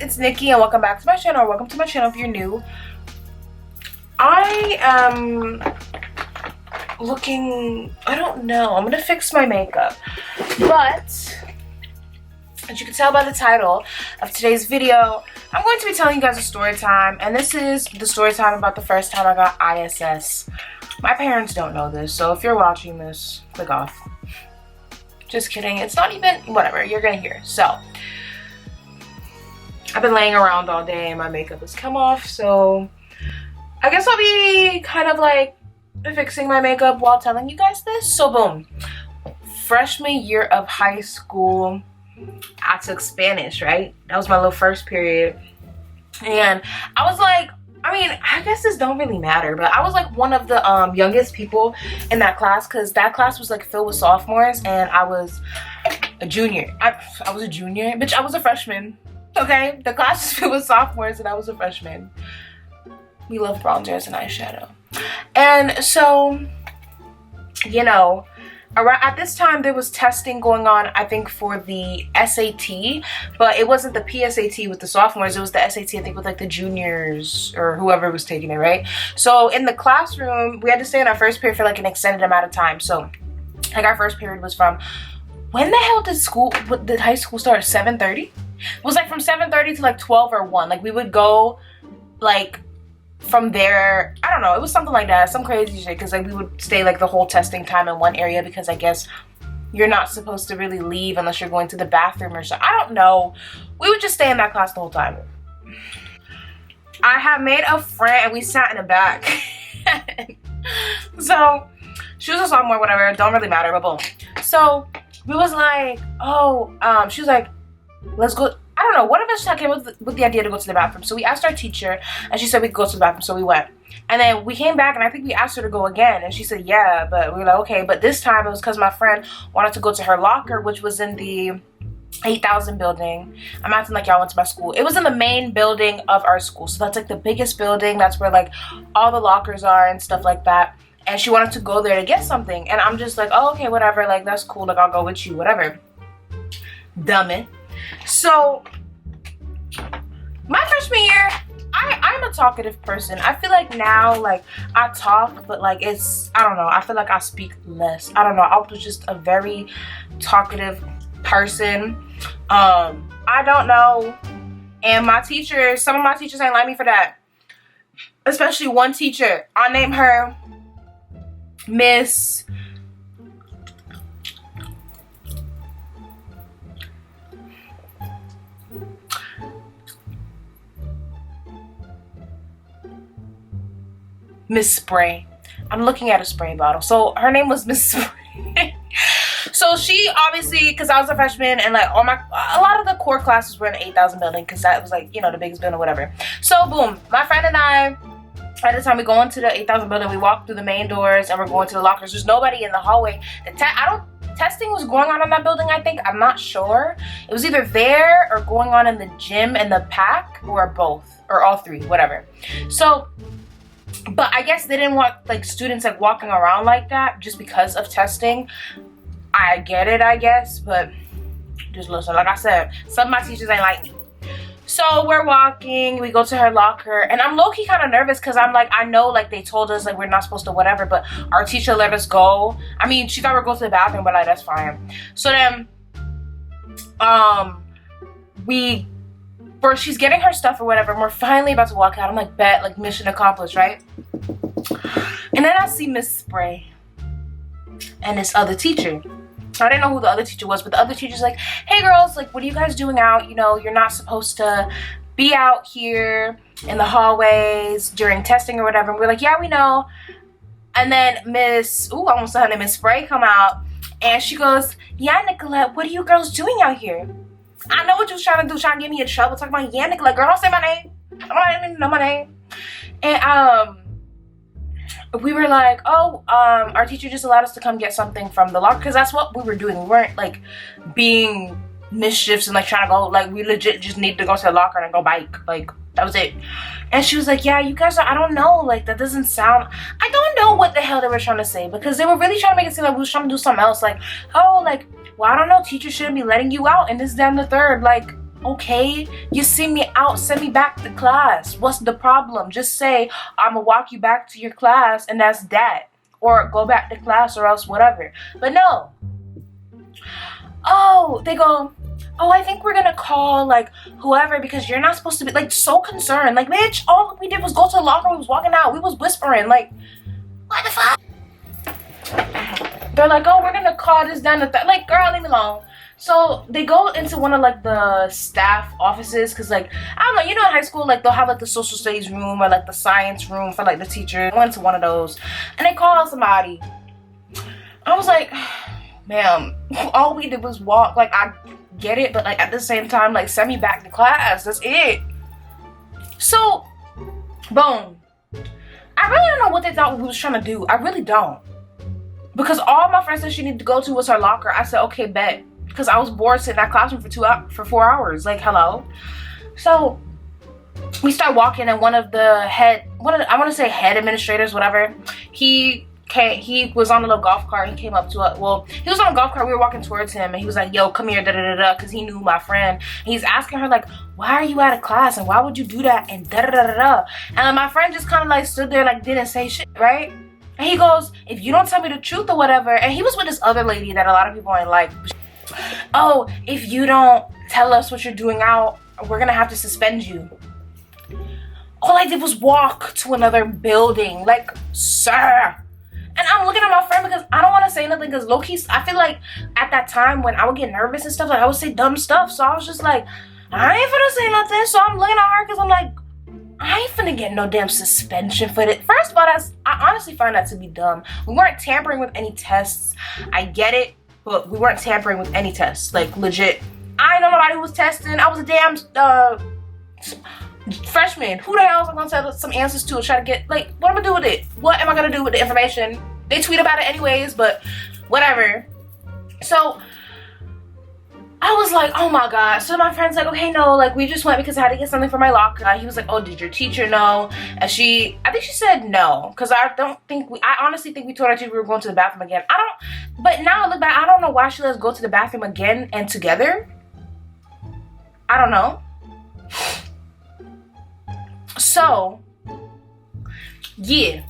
it's Nikki and welcome back to my channel, or welcome to my channel if you're new. I am looking, I don't know, I'm gonna fix my makeup, but as you can tell by the title of today's video, I'm going to be telling you guys a story time, and this is the story time about the first time I got ISS. My parents don't know this, so if you're watching this, click off. Just kidding, it's not even, whatever, you're gonna hear. So I've been laying around all day and my makeup has come off, so I guess I'll be kind of like fixing my makeup while telling you guys this. So boom, freshman year of high school, I took Spanish, right? That was my little first period. And I was like, I mean, I guess this don't really matter, but I was like one of the youngest people in that class, because that class was like filled with sophomores and I was a junior. I was a junior, bitch, I was a freshman. Okay, the class was filled with sophomores and I was a freshman. We love bronzers and eyeshadow. And so, you know, around at this time there was testing going on, I think, for the SAT, but it wasn't the PSAT with the sophomores, it was the SAT, I think, with like the juniors or whoever was taking it, right? So in the classroom, we had to stay in our first period for like an extended amount of time. So like our first period was from, when the hell did high school start? 7:30? It was like from 7:30 to like 12 or 1. Like we would go like from there, I don't know, it was something like that, some crazy shit, because like we would stay like the whole testing time in one area, because I guess you're not supposed to really leave unless you're going to the bathroom or something. I don't know. We would just stay in that class the whole time. I have made a friend and we sat in the back. So she was a sophomore, whatever, don't really matter, but boom. So we was like, oh, she was like, let's go. I don't know, one of us came with the idea to go to the bathroom. So we asked our teacher and she said we could go to the bathroom, so we went. And then we came back and I think we asked her to go again, and she said yeah, but we were like, okay. But this time it was because my friend wanted to go to her locker, which was in the 8,000 building. I'm acting like y'all went to my school. It was in the main building of our school, so that's like the biggest building. That's where like all the lockers are and stuff like that. And she wanted to go there to get something, and I'm just like, oh, okay, whatever, like that's cool, like I'll go with you, whatever. Dummy. So my freshman year, I'm a talkative person. I feel like now, like, I talk, but like it's, I don't know, I feel like I speak less. I don't know, I was just a very talkative person. I don't know, and my teachers, some of my teachers ain't like me for that, especially one teacher. I'll name her Miss Spray. I'm looking at a spray bottle. So her name was Miss Spray. So she obviously, because I was a freshman and like a lot of the core classes were in the 8,000 building, because that was like, you know, the biggest building, whatever. So boom, my friend and I, at the time we go into the 8,000 building, we walk through the main doors and we're going to the lockers. There's nobody in the hallway. Testing was going on in that building, I think. I'm not sure. It was either there or going on in the gym and the pack, or both, or all three, whatever. So, but I guess they didn't want like students like walking around like that just because of testing. I get it, I guess, but just listen, like I said, some of my teachers ain't like me. So we're walking, we go to her locker, and I'm low-key kind of nervous, because I'm like, I know like they told us like we're not supposed to whatever, but our teacher let us go. I mean, she thought we were going to the bathroom, but like that's fine. So then she's getting her stuff or whatever, and we're finally about to walk out. I'm like, bet, like mission accomplished, right? And then I see Miss Spray and this other teacher. I didn't know who the other teacher was, but the other teacher's like, hey girls, like what are you guys doing out? You know, you're not supposed to be out here in the hallways during testing or whatever. And we're like, yeah, we know. And then I almost said her name, Miss Spray, come out, and she goes, yeah, Nicolette, what are you girls doing out here? I know what you was trying to do, trying to get me in trouble, talking about, yeah, Nicolette, girl, don't say my name. I don't even know my name. And we were like, oh, our teacher just allowed us to come get something from the locker, because that's what we were doing. We weren't like being mischiefs and like trying to go, like we legit just needed to go to the locker and go bike, like that was it. And she was like, yeah, you guys are, I don't know, like that doesn't sound, I don't know what the hell they were trying to say, because they were really trying to make it seem like we was trying to do something else, like, oh, like, well, I don't know, teachers shouldn't be letting you out and this, that, and the third. Like, okay, you see me out, send me back to class. What's the problem? Just say, I'm gonna walk you back to your class and that's that. Or go back to class or else whatever. But no. Oh, they go, oh, I think we're gonna call like whoever because you're not supposed to be like so concerned. Like, bitch, all we did was go to the locker room, we was walking out, we was whispering, like, what the fuck? They're like, oh, we're gonna call this down to like, girl, leave me alone. So they go into one of like the staff offices because like, I don't know, you know in high school like they'll have like the social studies room or like the science room for like the teacher. I went to one of those and they called somebody. I was like, ma'am, all we did was walk. Like, I get it, but like at the same time, like, send me back to class. That's it. So, boom. I really don't know what they thought we was trying to do. I really don't. Because all my friends said she needed to go to was her locker. I said, okay, bet. Because I was bored sitting in that classroom for 4 hours. Like, hello. So we start walking, and one of the I want to say head administrators, whatever. He was on a little golf cart. He came up to us. Well, he was on a golf cart. We were walking towards him, and he was like, yo, come here, da da da da, because he knew my friend. And he's asking her, like, why are you out of class, and why would you do that, and da da da da da. And my friend just kind of like stood there, like, didn't say shit, right? And he goes, if you don't tell me the truth or whatever. And he was with this other lady that a lot of people ain't like. Oh, if you don't tell us what you're doing out, we're gonna have to suspend you. All I did was walk to another building. Like, sir. And I'm looking at my friend because I don't want to say nothing because low-key, I feel like at that time when I would get nervous and stuff, like I would say dumb stuff. So I was just like, I ain't finna say nothing. So I'm looking at her because I'm like, I ain't finna get no damn suspension for it. First of all, I honestly find that to be dumb. We weren't tampering with any tests. I get it, but we weren't tampering with any tests. Like, legit. I ain't know nobody who was testing. I was a damn freshman. Who the hell is I gonna tell some answers to and try to get, like, what am I gonna do with it? What am I gonna do with the information? They tweet about it anyways, but whatever. So I was like, oh my god. So my friend's like, okay, no, like, we just went because I had to get something for my locker. He was like, oh, did your teacher know? And I think she said no, because I honestly think we told our teacher we were going to the bathroom again. But now I look back, I don't know why she let us go to the bathroom again and together. I don't know. So, yeah.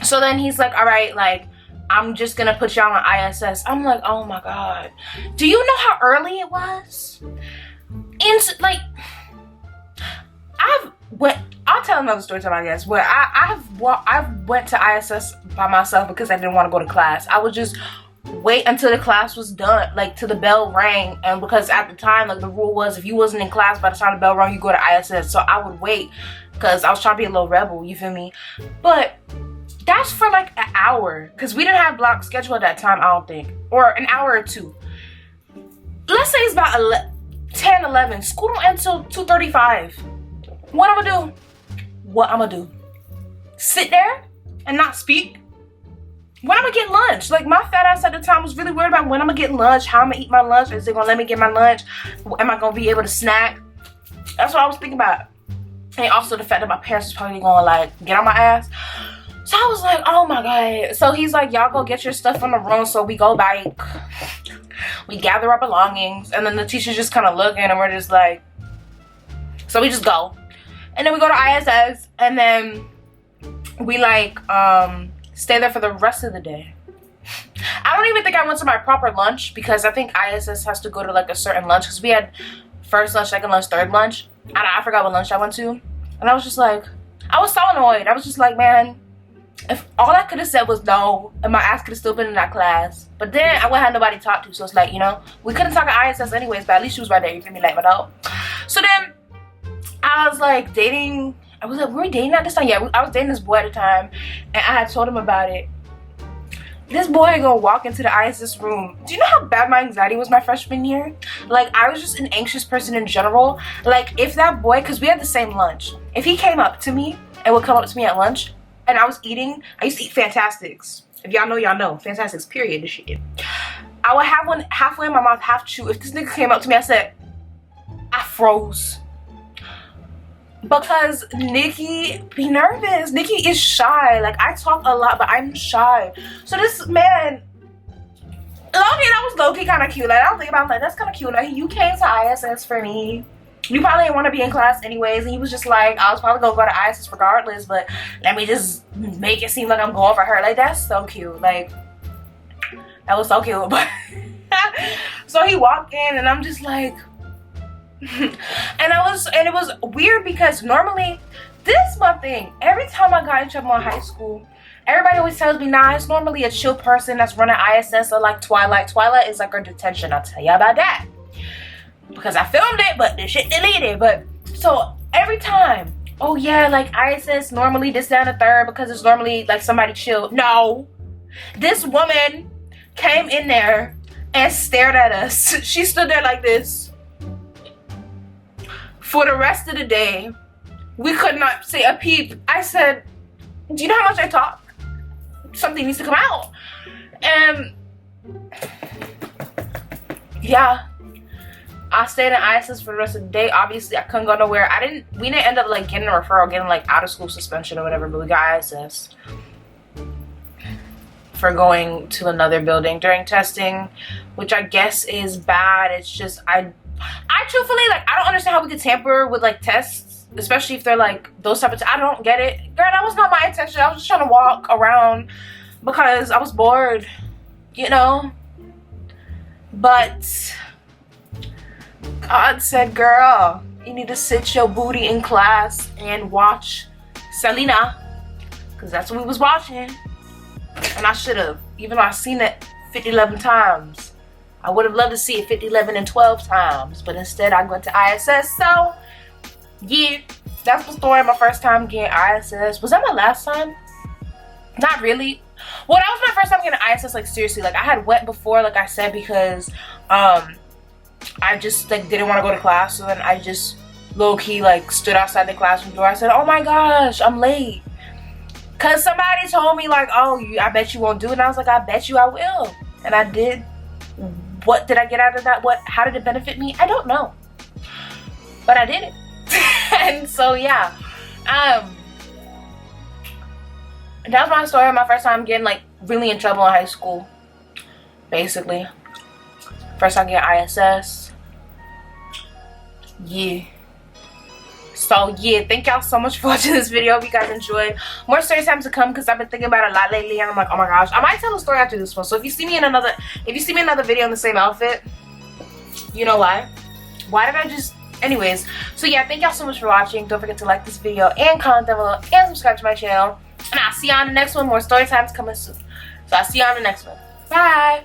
So then he's like, all right, like, I'm just gonna put y'all on ISS. I'm like, oh my god. Do you know how early it was? Like, I'll tell another story time, I guess, where I went to ISS by myself because I didn't want to go to class. I would just wait until the class was done, like till the bell rang, and because at the time, like, the rule was if you wasn't in class by the time the bell rang, you go to ISS. So I would wait because I was trying to be a little rebel, you feel me? But that's for like an hour because we didn't have block schedule at that time, I don't think, or an hour or two. Let's say it's about 10, 11. School don't end until 2:35. What I'm gonna do? What I'm gonna do? Sit there and not speak? When I'm gonna get lunch? Like, my fat ass at the time was really worried about when I'm gonna get lunch, how I'm gonna eat my lunch, is they gonna let me get my lunch, am I gonna be able to snack? That's what I was thinking about. And also the fact that my parents was probably gonna like get on my ass. So I was like, oh my god. So he's like, y'all go get your stuff from the room. So we go back, we gather our belongings, and then the teacher's just kind of looking, and we're just like, so we just go. And then we go to ISS, and then we like stay there for the rest of the day. I don't even think I went to my proper lunch because I think ISS has to go to like a certain lunch because we had first lunch, second lunch, third lunch. And I forgot what lunch I went to. And I was just like, I was so annoyed. I was just like, man, if all I could have said was no, and my ass could have still been in that class. But then I wouldn't have nobody to talk to. So it's like, you know, we couldn't talk at ISS anyways, but at least she was right there. You feel me? Like, my dog. So then I was like dating. I was like, were we dating at this time? Yeah, I was dating this boy at the time. And I had told him about it. This boy gonna walk into the ISS room. Do you know how bad my anxiety was my freshman year? Like, I was just an anxious person in general. Like, if that boy, because we had the same lunch. If he came up to me and would come up to me at lunch, and I was eating, I used to eat Fantastics. If y'all know, y'all know. Fantastics, period, this shit. I would have one halfway in my mouth, half chew. If this nigga came up to me, I froze. Because Nikki be nervous. Nikki is shy. Like, I talk a lot, but I'm shy. So this man, that was low-key kind of cute. Like, I don't think about it, like, that's kind of cute. Like, you came to ISS for me. You probably didn't want to be in class anyways, and he was just like, I was probably gonna go to ISS regardless, but let me just make it seem like I'm going for her. Like, that's so cute. Like, that was so cute. But so he walked in, and I'm just like, and it was weird because normally, this is my thing. Every time I got in trouble in high school, everybody always tells me, nah, it's normally a chill person that's running ISS or like Twilight. Twilight is like her detention. I'll tell you about that. Because I filmed it, but the shit deleted. But so every time, oh yeah, like ISS normally this down the third because it's normally like somebody chill. No, this woman came in there and stared at us. She stood there like this for the rest of the day. We could not say a peep. I said, do you know how much I talk? Something needs to come out. And yeah, I stayed in ISS for the rest of the day. Obviously, I couldn't go nowhere. We didn't end up like getting a referral, getting like out of school suspension or whatever, but we got ISS for going to another building during testing, which I guess is bad. It's just, I truthfully, like, I don't understand how we could tamper with like tests, especially if they're like those type of I don't get it. Girl, that was not my intention. I was just trying to walk around because I was bored, you know? But God said, girl, you need to sit your booty in class and watch Selena, because that's what we was watching. And I should have, even though I've seen it 50, 11 times. I would have loved to see it 50, 11, and 12 times, but instead I went to ISS. So yeah, that's the story of my first time getting ISS. Was that my last time? Not really. Well, that was my first time getting ISS, like seriously. Like, I had went before, like I said, because I just like didn't want to go to class. So then I just low-key like stood outside the classroom door. I said, oh my gosh, I'm late. Cause somebody told me like, oh, I bet you won't do it. And I was like, I bet you I will. And I did. What did I get out of that? How did it benefit me? I don't know. But I did it. And so yeah. That was my story of my first time getting like really in trouble in high school. Basically. First time getting ISS. Yeah. So yeah, thank y'all so much for watching this video. Hope you guys enjoyed. More story times to come because I've been thinking about it a lot lately, and I'm like, oh my gosh, I might tell a story after this one. So if you see me in another video in the same outfit, you know why. Why did I just? Anyways, so yeah, thank y'all so much for watching. Don't forget to like this video and comment down below and subscribe to my channel. And I'll see you on the next one. More story times coming soon. So I'll see you on the next one. Bye.